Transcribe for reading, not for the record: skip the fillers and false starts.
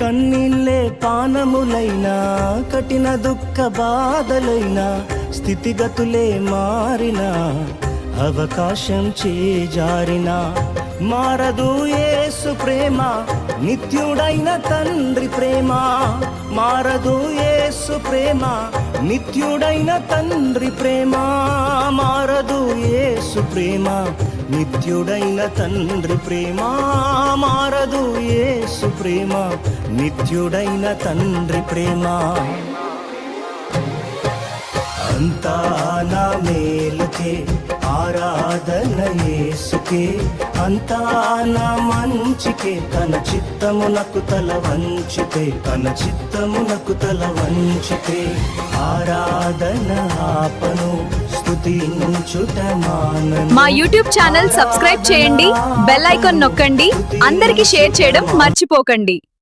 కన్నీళ్ళే పానములైనా, కఠిన దుఃఖ బాధలైనా, స్థితిగతులే మారినా, అవకాశం చేజారినా, మారదు యేసు ప్రేమ, నిత్యుడైన తండ్రి ప్రేమ. మారదు యేసు ప్రేమ, నిత్యుడైన తండ్రి ప్రేమ. మారదు యేసు ప్రేమ, నిత్యుడైన తండ్రి ప్రేమ. మారదు యేసు ప్రేమ, నిత్యుడైన తండ్రి ప్రేమ. అంతా నా మేలుకే, ఆరాధన యేసుకే, అంతా నా మంచికే. తన చిత్తమునకు తల వంచితే, తన చిత్తమునకు తల వంచితే, ఆరాధన ఆపను, స్తుతించుట మానను. మా యూట్యూబ్ ఛానల్ సబ్స్క్రైబ్ చేయండి, బెల్ ఐకాన్ నొక్కండి, అందరికీ షేర్ చేయడం మర్చిపోకండి.